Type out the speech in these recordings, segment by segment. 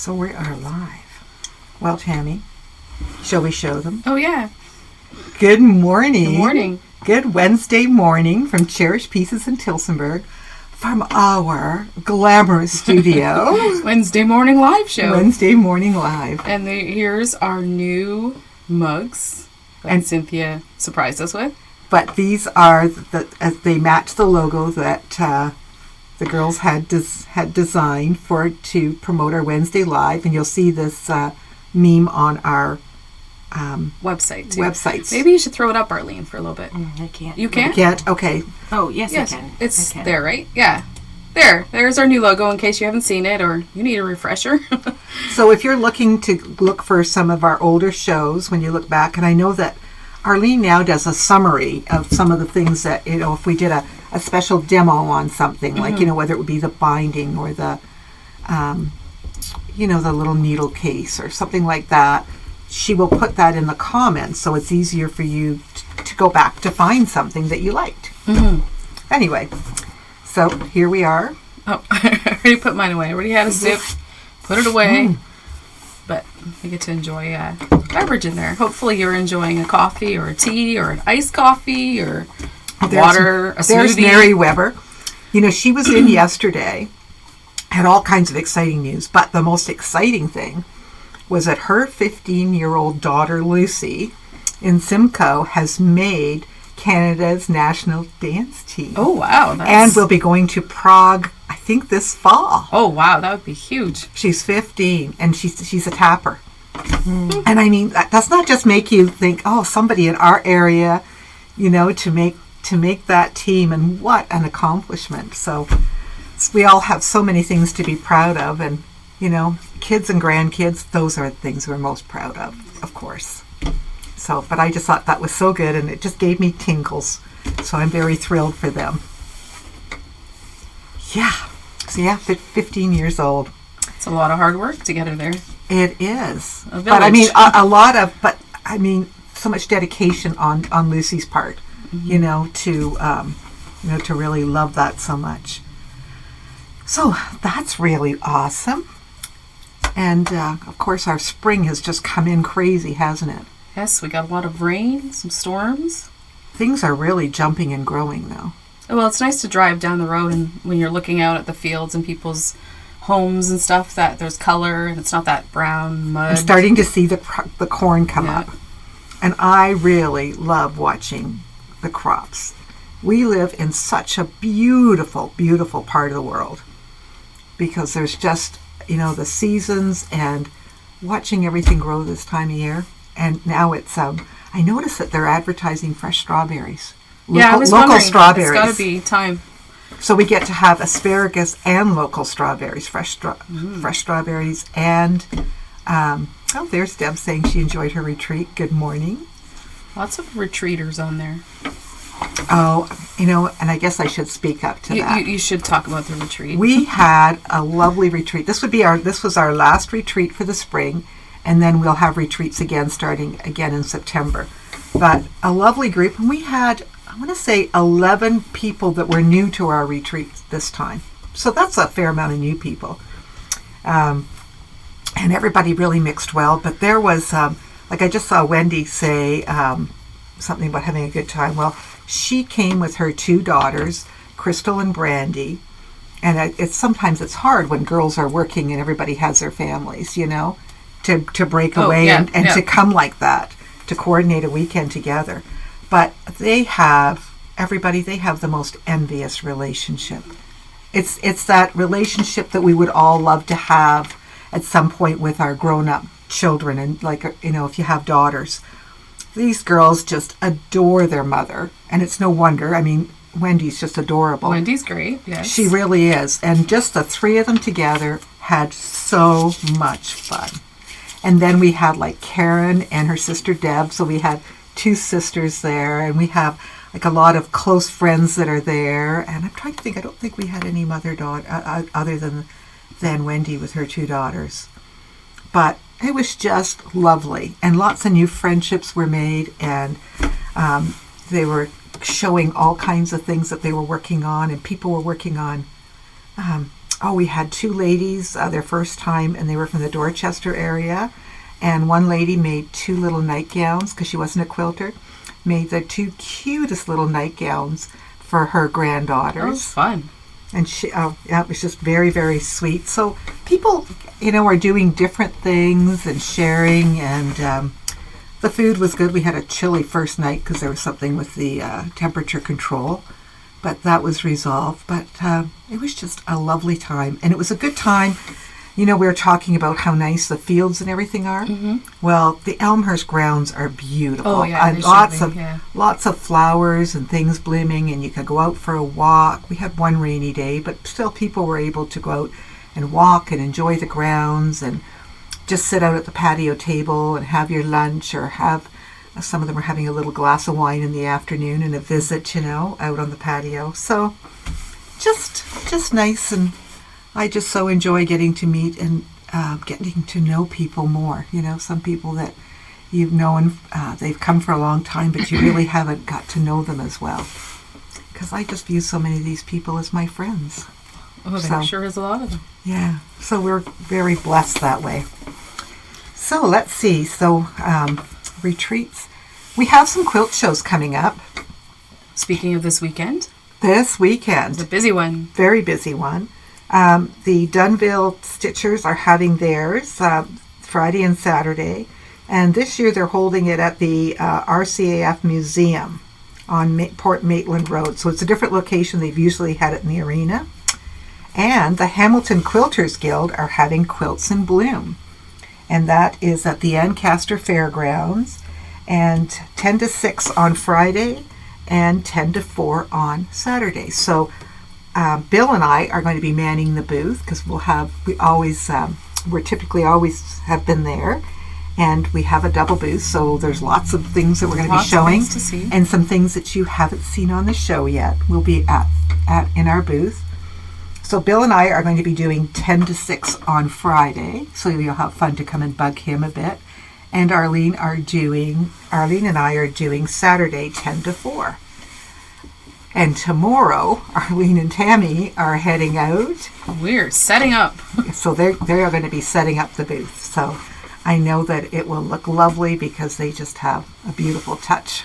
So we are live. Well, Tammy, shall we show them? Oh, yeah. Good morning. Good morning. Good Wednesday morning from Cherished Pieces in Tillsonburg from our glamorous studio. Wednesday morning live show. Wednesday morning live. And here's our new mugs that Cynthia surprised us with. But these are, they match the logo that the girls had designed to promote our Wednesday Live. And you'll see this meme on our website, too. Websites. Maybe you should throw it up, Arlene, for a little bit. I can't. You can't? You can't? Okay. Oh, yes, I can. It's there, right? Yeah. There's our new logo in case you haven't seen it or you need a refresher. So if you're looking to look for some of our older shows, when you look back, and I know that Arlene now does a summary of some of the things that, if we did a special demo on something, like, whether it would be the binding or the, the little needle case or something like that, she will put that in the comments so it's easier for you to go back to find something that you liked. Anyway, so here we are. Oh, I already put mine away. I already had a sip. Put it away. But we get to enjoy a beverage in there. Hopefully you're enjoying a coffee or a tea or an iced coffee or water, a smoothie. There's Mary Weber. She was in yesterday, had all kinds of exciting news, but the most exciting thing was that her 15-year-old daughter, Lucy, in Simcoe, has made Canada's national dance team. Oh, wow. And will be going to Prague, I think, this fall. Oh, wow. That would be huge. She's 15, and she's a tapper. And I mean, that does not just make you think, oh, somebody in our area, to make that team, and what an accomplishment. So we all have so many things to be proud of, and, kids and grandkids, those are the things we're most proud of course. So, but I just thought that was so good, and it just gave me tingles. So I'm very thrilled for them. Yeah. So 15 years old. It's a lot of hard work to get her there. It is. A village. But I mean, so much dedication on Lucy's part, to really love that so much. So that's really awesome. And, of course, our spring has just come in crazy, hasn't it? Yes, we got a lot of rain, some storms. Things are really jumping and growing, though. Well, it's nice to drive down the road and when you're looking out at the fields and people's homes and stuff, that there's color and it's not that brown mud. I'm starting to see the corn come up. And I really love watching the crops. We live in such a beautiful, beautiful part of the world because there's just, the seasons and watching everything grow this time of year. And now it's, I noticed that they're advertising fresh strawberries. Local strawberries. It's got to be time. So we get to have asparagus and local strawberries, fresh strawberries. And, there's Deb saying she enjoyed her retreat. Good morning. Lots of retreaters on there. Oh, and I guess I should speak up to that. You should talk about the retreat. We had a lovely retreat. This was our last retreat for the spring, and then we'll have retreats again starting again in September. But a lovely group, and we had, I want to say, 11 people that were new to our retreat this time. So that's a fair amount of new people. And everybody really mixed well, but there was, I just saw Wendy say something about having a good time. Well, she came with her two daughters, Crystal and Brandy, and sometimes it's hard when girls are working and everybody has their families, to break away and to come like that, to coordinate a weekend together. But they have the most envious relationship. It's that relationship that we would all love to have at some point with our grown-up children, and if you have daughters. These girls just adore their mother, and it's no wonder. I mean, Wendy's just adorable. Wendy's great, yes. She really is. And just the three of them together had so much fun. And then we had Karen and her sister Deb, so we had two sisters there, and we have a lot of close friends that are there. And I'm trying to think, I don't think we had any mother-daughter other than Wendy with her two daughters. But it was just lovely, and lots of new friendships were made, and they were showing all kinds of things that they were working on, and people were working on we had two ladies, their first time, and they were from the Dorchester area. And one lady made two little nightgowns because she wasn't a quilter. Made the two cutest little nightgowns for her granddaughters. That was fun. And it was just very, very sweet. So people, are doing different things and sharing, and the food was good. We had a chilly first night because there was something with the temperature control, but that was resolved. But it was just a lovely time, and it was a good time. We were talking about how nice the fields and everything are. Mm-hmm. Well, the Elmhurst grounds are beautiful. Oh, yeah, and lots of flowers and things blooming, and you could go out for a walk. We had one rainy day, but still people were able to go out and walk and enjoy the grounds and just sit out at the patio table and have your lunch, or have, some of them are having a little glass of wine in the afternoon and a visit, out on the patio. So just nice, and I just so enjoy getting to meet and getting to know people more. Some people that you've known, they've come for a long time, but you really haven't got to know them as well. Because I just view so many of these people as my friends. Oh, there sure is a lot of them. Yeah, so we're very blessed that way. So let's see. So retreats. We have some quilt shows coming up. Speaking of this weekend. This weekend. It's a busy one. Very busy one. The Dunville Stitchers are having theirs Friday and Saturday. And this year they're holding it at the RCAF Museum on Port Maitland Road. So it's a different location. They've usually had it in the arena. And the Hamilton Quilters Guild are having Quilts in Bloom. And that is at the Ancaster Fairgrounds. And 10 to 6 on Friday and 10 to 4 on Saturday. So Bill and I are going to be manning the booth because we're typically always have been there, and we have a double booth, so there's lots of things that we're going to be showing, and some things that you haven't seen on the show yet will be in our booth. So Bill and I are going to be doing 10 to 6 on Friday, so you'll have fun to come and bug him a bit. And Arlene and I are doing Saturday 10 to 4. And tomorrow, Arlene and Tammy are heading out. We're setting up. So they are going to be setting up the booth. So I know that it will look lovely because they just have a beautiful touch.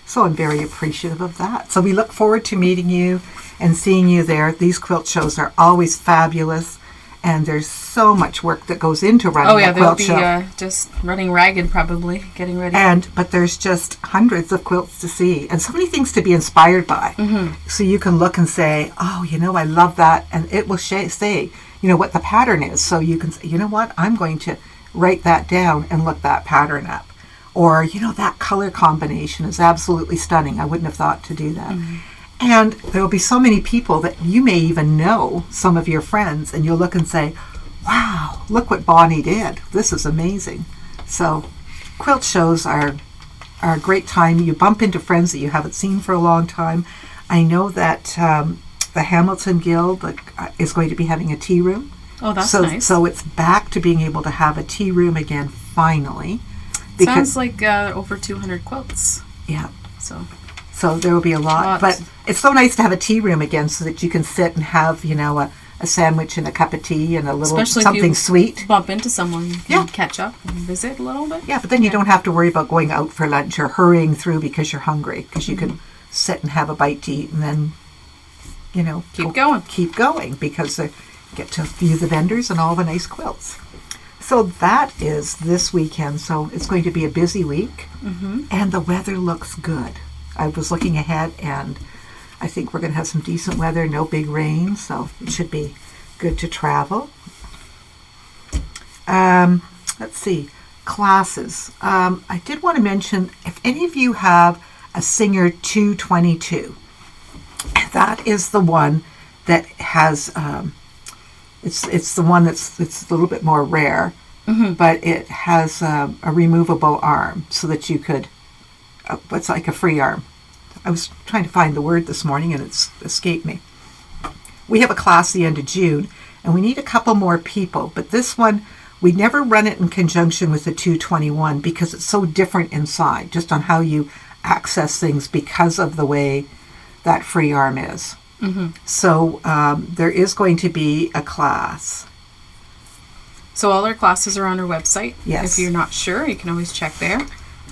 So I'm very appreciative of that. So we look forward to meeting you and seeing you there. These quilt shows are always fabulous. And there's so much work that goes into running a quilt show. They'll be just running ragged probably, getting ready. But there's just hundreds of quilts to see and so many things to be inspired by. Mm-hmm. So you can look and say, oh, I love that. And it will say, what the pattern is. So you can say, what, I'm going to write that down and look that pattern up. Or, that color combination is absolutely stunning. I wouldn't have thought to do that. Mm-hmm. And there will be so many people that you may even know, some of your friends, and you'll look and say, wow, look what Bonnie did. This is amazing. So quilt shows are a great time. You bump into friends that you haven't seen for a long time. I know that the Hamilton Guild is going to be having a tea room. Oh, that's nice. So it's back to being able to have a tea room again, finally. Sounds like over 200 quilts. Yeah. So there will be a lot. But it's so nice to have a tea room again so that you can sit and have, a sandwich and a cup of tea and a little something sweet. Bump into someone, you can catch up and visit a little bit. Yeah, but then you don't have to worry about going out for lunch or hurrying through because you're hungry, because you can sit and have a bite to eat and then, keep going because you get to view the vendors and all the nice quilts. So that is this weekend. So it's going to be a busy week, and the weather looks good. I was looking ahead, and I think we're going to have some decent weather, no big rain, so it should be good to travel. Let's see, classes. I did want to mention, if any of you have a Singer 222, that is the one that has, it's the one it's a little bit more rare, but it has a removable arm so that you could, it's like a free arm. I was trying to find the word this morning and it's escaped me. We have a class the end of June and we need a couple more people, but this one, we never run it in conjunction with the 221 because it's so different inside, just on how you access things because of the way that free arm is. So there is going to be a class. So all our classes are on our website. Yes. If you're not sure, you can always check there.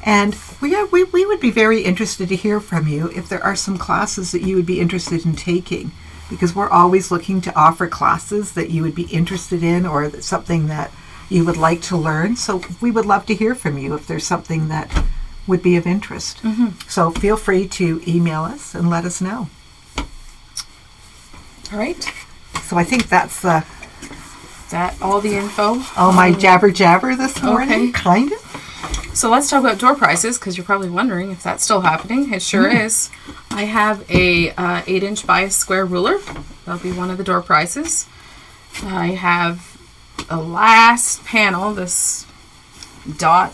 And we would be very interested to hear from you if there are some classes that you would be interested in taking, because we're always looking to offer classes that you would be interested in or something that you would like to learn. So we would love to hear from you if there's something that would be of interest. So feel free to email us and let us know. All right. So I think that's the... Is that all the info? Oh, my jabber this morning, Okay. kind of. So let's talk about door prizes, because you're probably wondering if that's still happening. It sure is. I have a 8-inch by a square ruler. That'll be one of the door prizes. I have the last panel, this dot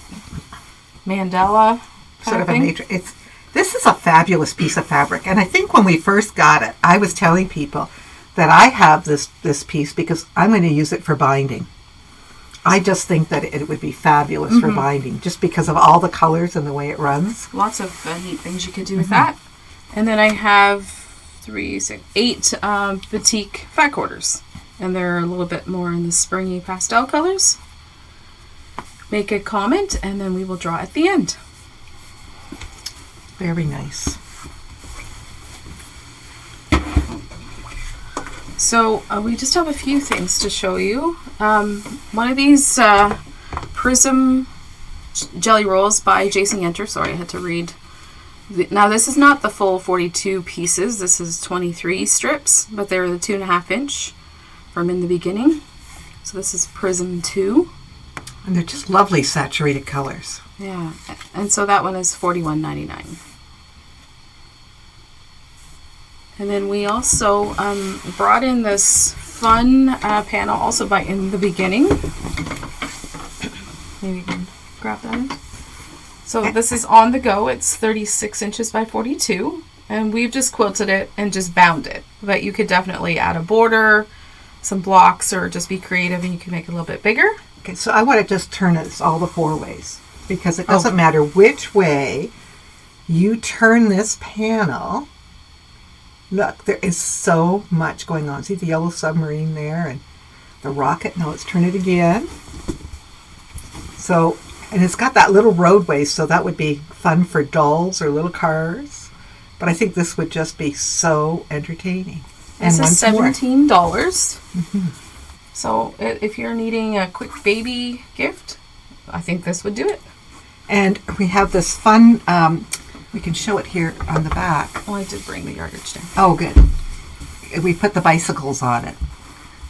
mandala Sort of a thing. matrix. This is a fabulous piece of fabric, and I think when we first got it, I was telling people that I have this piece because I'm going to use it for binding. I just think that it would be fabulous for binding, just because of all the colors and the way it runs. Lots of neat things you could do with that. And then I have 8 batik fat quarters, and they're a little bit more in the springy pastel colors. Make a comment, and then we will draw at the end. Very nice. So we just have a few things to show you. One of these prism jelly rolls by Jason Yenter. Sorry, I had to read. Now this is not the full 42 pieces. This is 23 strips, but they're the 2.5 inch from In the Beginning. So this is Prism 2. And they're just lovely saturated colors. Yeah, and so that one is $41.99. And then we also brought in this fun panel also by In the Beginning. Maybe you can grab that in. So this is on the go. It's 36 inches by 42. And we've just quilted it and just bound it. But you could definitely add a border, some blocks, or just be creative and you can make it a little bit bigger. Okay, so I want to just turn this all the 4 ways, because it doesn't matter which way you turn this panel. Look, there is so much going on. See the yellow submarine there and the rocket. Now let's turn it again. So, and it's got that little roadway, so that would be fun for dolls or little cars. But I think this would just be so entertaining. This And is once more. $17. So if you're needing a quick baby gift, I think this would do it. And we have this fun, we can show it here on the back. Oh, I did bring the yardage down. Oh, good. We put the bicycles on it.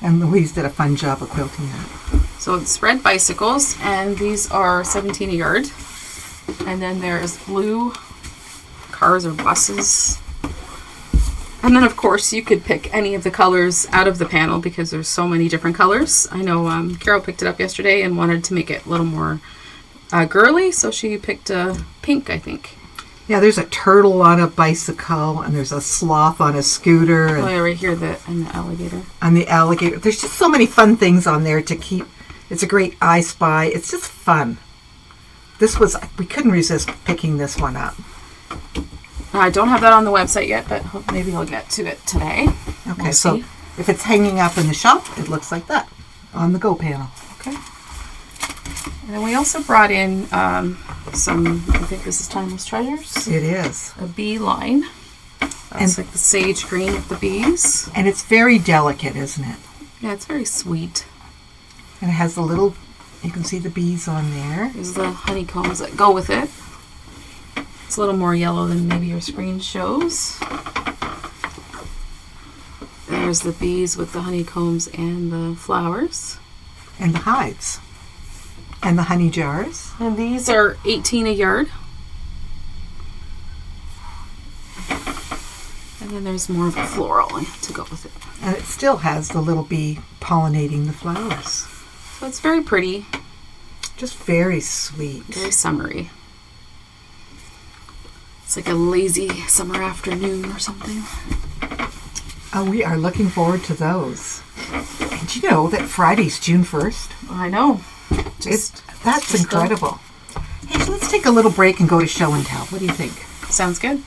And Louise did a fun job of quilting that. So it's spread bicycles, and these are $17 a yard. And then there's blue cars or buses. And then, of course, you could pick any of the colors out of the panel because there's so many different colors. I know Carol picked it up yesterday and wanted to make it a little more girly, so she picked pink, I think. Yeah, there's a turtle on a bicycle, and there's a sloth on a scooter. And oh, yeah, right here, and the alligator. on the alligator. There's just so many fun things on there to keep. It's a great I Spy. It's just fun. We couldn't resist picking this one up. I don't have that on the website yet, but maybe I'll get to it today. Okay, We'll so see. if it's hanging up in the shop, it looks like that on the Go panel. Okay. And then we also brought in some, I think this is Timeless Treasures. It is. A bee line. That's like the sage green with the bees. And it's very delicate, isn't it? Yeah, it's very sweet. And it has the little, you can see the bees on there. There's the honeycombs that go with it. It's a little more yellow than maybe your screen shows. There's the bees with the honeycombs and the flowers. And the hives. And the honey jars. And these are $18 a yard. And then there's more of a floral to go with it. And it still has the little bee pollinating the flowers. So it's very pretty, Just very sweet. very summery. It's like a lazy summer afternoon or something. Oh, we are looking forward to those. Did you know that Friday's June 1st? I know. That's incredible. Hey, so let's take a little break and go to show and tell. What do you think? Sounds good.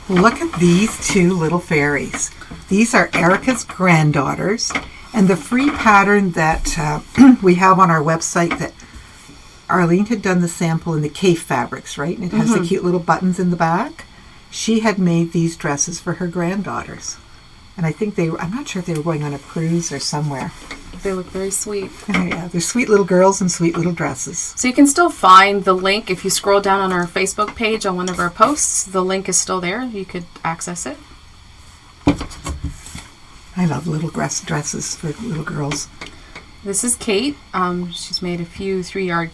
Look at these two little fairies. These are Erica's granddaughters, and the free pattern that we have on our website that Arlene had done the sample in the Cave fabrics, right? And it has the cute little buttons in the back. She had made these dresses for her granddaughters. And I think I'm not sure if they were going on a cruise or somewhere. They look very sweet. Oh, yeah, they're sweet little girls in sweet little dresses. So you can still find the link if you scroll down on our Facebook page on one of our posts. The link is still there. You could access it. I love little dresses for little girls. This is Kate. She's made a few 3-yard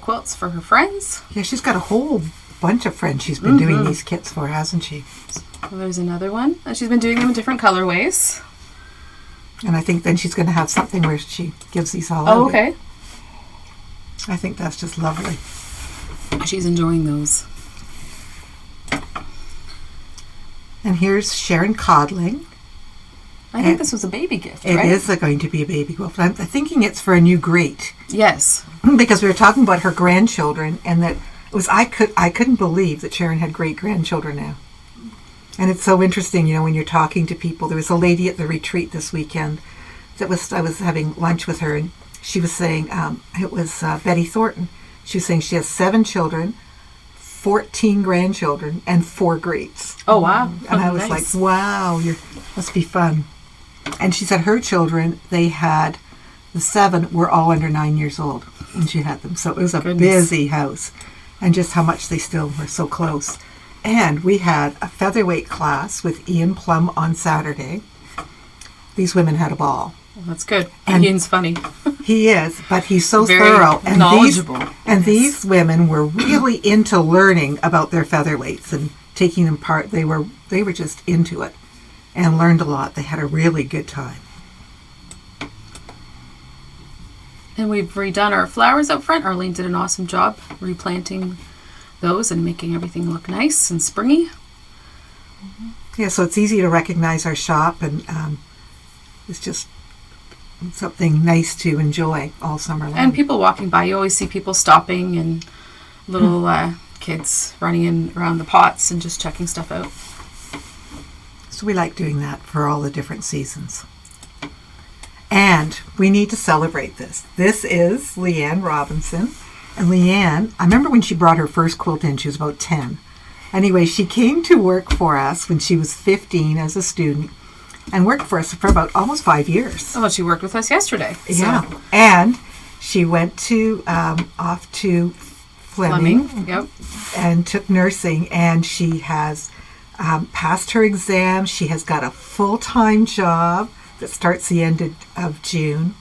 quilts for her friends. Yeah, she's got a whole bunch of friends she's been doing these kits for, hasn't she? Well, there's another one. She's been doing them in different colorways. And I think then she's going to have something where she gives these all Oh, out. okay. I think that's just lovely. She's enjoying those. And here's Sharon Codling. I think this was a baby gift, It right? is going to be a baby quilt. I'm thinking it's for a new grate. Yes. Because we were talking about her grandchildren, and that it was I couldn't believe that Sharon had great-grandchildren now. And it's so interesting, when you're talking to people. There was a lady at the retreat this weekend I was having lunch with her, and she was saying, it was Betty Thornton. She was saying she has 7 children, 14 grandchildren, and 4 greats. Oh, wow. And I was Nice. like, wow, must be fun. And she said her children, the 7 were all under 9 years old when she had them. So it was a busy house. And just how much they still were so close. And we had a featherweight class with Ian Plum on Saturday. These women had a ball. Well, that's good. And Ian's funny. He is, but he's so Very thorough. And knowledgeable. These women were really into learning about their featherweights and taking them part. They were just into it and learned a lot. They had a really good time. And we've redone our flowers up front. Arlene did an awesome job replanting those and making everything look nice and springy. Yeah, so it's easy to recognize our shop, and it's just something nice to enjoy all summer long. And people walking by, you always see people stopping and little kids running in around the pots and just checking stuff out. So we like doing that for all the different seasons. And we need to celebrate this. This is Leanne Robinson. And Leanne, I remember when she brought her first quilt in, she was about 10. Anyway, she came to work for us when she was 15 as a student and worked for us for about almost 5 years. Oh, she worked with us yesterday. Yeah. And she went off to Fleming. Yep. And took nursing, and she has passed her exam. She has got a full-time job that starts the end of June.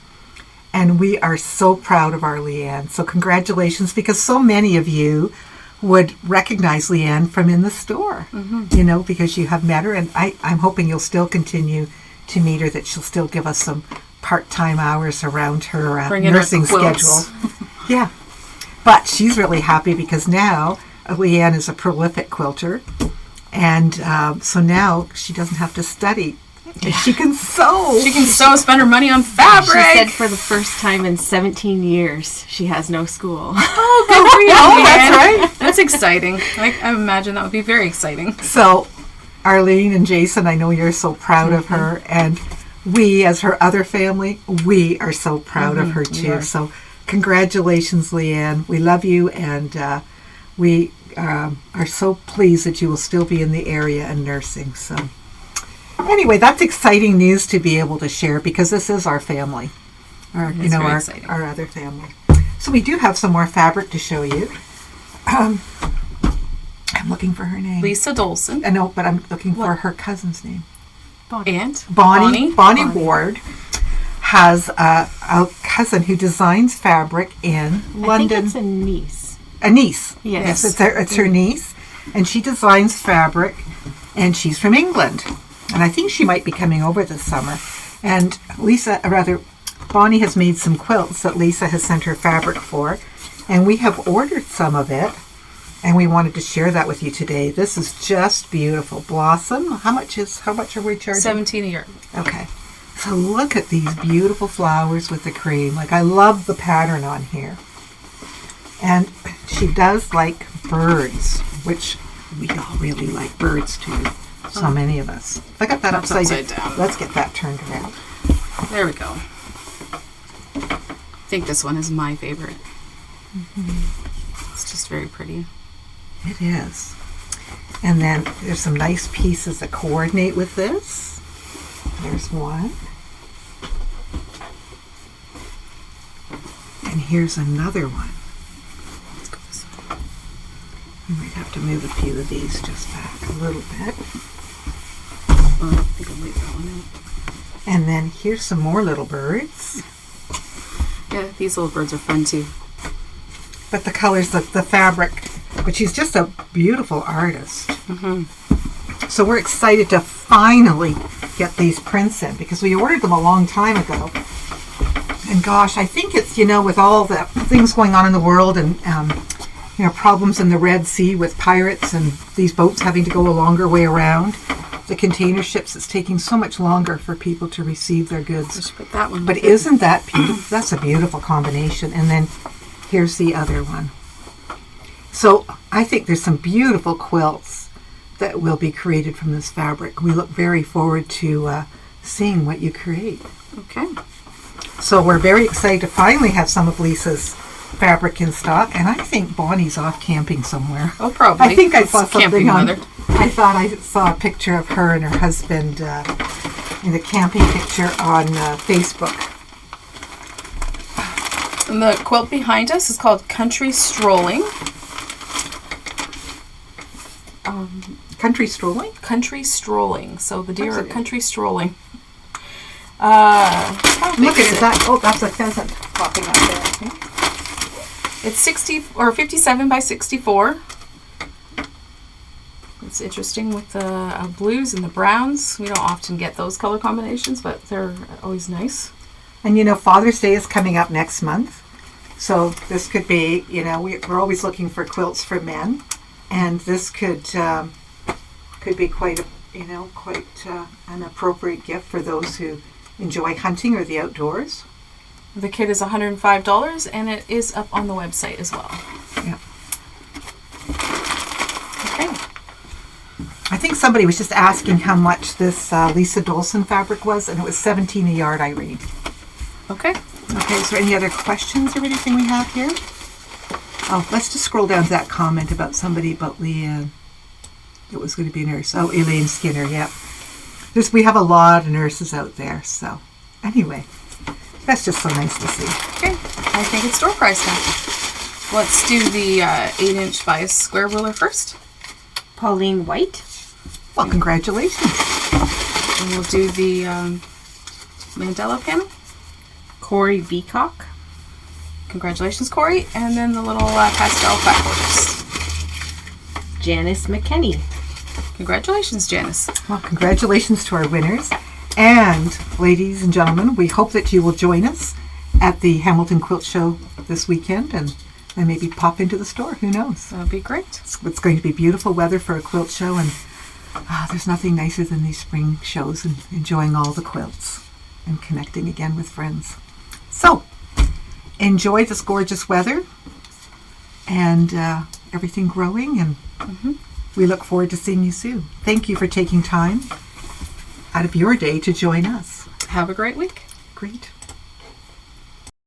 And we are so proud of our Leanne. So congratulations, because so many of you would recognize Leanne from in the store, because you have met her. And I'm hoping you'll still continue to meet her, that she'll still give us some part-time hours around her nursing schedule. Yeah. But she's really happy because now Leanne is a prolific quilter. And so now she doesn't have to study. She can sew. She can sew, spend her money on fabric. She said for the first time in 17 years, she has no school. Oh, good for you. Oh, Leanne. that's right. That's exciting. I imagine that would be very exciting. So Arlene and Jason, I know you're so proud of her. And we, as her other family, we are so proud of her too. So congratulations, Leanne. We love you, and we are so pleased that you will still be in the area and nursing. So anyway, that's exciting news to be able to share, because this is our family, our other family. So we do have some more fabric to show you. I'm looking for her name. Lisa Dolson. I know, but I'm looking for her cousin's name. And Bonnie Ward has a cousin who designs fabric in London. I think it's a niece. A niece. Yes. It's her niece, and she designs fabric, and she's from England. And I think she might be coming over this summer. And Bonnie has made some quilts that Lisa has sent her fabric for, and we have ordered some of it, and we wanted to share that with you today. This is just beautiful. Blossom. How much are we charging? $17 a yard. Okay. So look at these beautiful flowers with the cream. Like, I love the pattern on here. And she does like birds, which We all really like birds too. So many of us. I got that That's upside down. Let's get that turned around. There we go. I think this one is my favorite. It's just very pretty. It is. And then there's some nice pieces that coordinate with this. There's one. And here's another one. Let's go this way. We might have to move a few of these just back a little bit. I think I'll leave that one out. And then here's some more little birds. Yeah, these little birds are fun too. But the colors, the fabric, but she's just a beautiful artist. So we're excited to finally get these prints in because we ordered them a long time ago. And gosh, I think it's, with all the things going on in the world and, problems in the Red Sea with pirates and these boats having to go a longer way around. The container ships, it's taking so much longer for people to receive their goods. Just put that one. But isn't that beautiful? That's a beautiful combination. And then here's the other one. So I think there's some beautiful quilts that will be created from this fabric. We look very forward to seeing what you create. Okay. So we're very excited to finally have some of Lisa's fabric in stock. And I think Bonnie's off camping somewhere. Oh, probably. I think I saw something camping on. weather. I thought I saw a picture of her and her husband in a camping picture on Facebook. And the quilt behind us is called Country Strolling. Country strolling? Country Strolling. So the deer are That's it. country strolling. Look at it. That's a pheasant popping up there, I think. It's 57 by 64. It's interesting with the blues and the browns. We don't often get those color combinations, but they're always nice. And Father's Day is coming up next month. So this could be, we're always looking for quilts for men. And this could be quite an appropriate gift for those who enjoy hunting or the outdoors. The kit is $105 and it is up on the website as well. Yeah. Okay. I think somebody was just asking how much this Lisa Dolson fabric was, and it was $17 a yard, Irene. Okay. Okay, is there any other questions or anything we have here? Oh, let's just scroll down to that comment about somebody about Leanne. It was going to be a nurse. Oh, Elaine Skinner, yeah. We have a lot of nurses out there, so anyway, that's just so nice to see. Okay. I think it's store price now. Let's do the 8-inch by square ruler first. Pauline White. Well, congratulations. And we'll do the Mandela panel. Corey Beacock. Congratulations, Corey. And then the little pastel flat borders. Janice McKenney. Congratulations, Janice. Well, congratulations to our winners. And ladies and gentlemen, we hope that you will join us at the Hamilton Quilt Show this weekend and maybe pop into the store. Who knows? That would be great. It's going to be beautiful weather for a quilt show, and there's nothing nicer than these spring shows and enjoying all the quilts and connecting again with friends. So, enjoy this gorgeous weather and everything growing, and we look forward to seeing you soon. Thank you for taking time out of your day to join us. Have a great week. Great.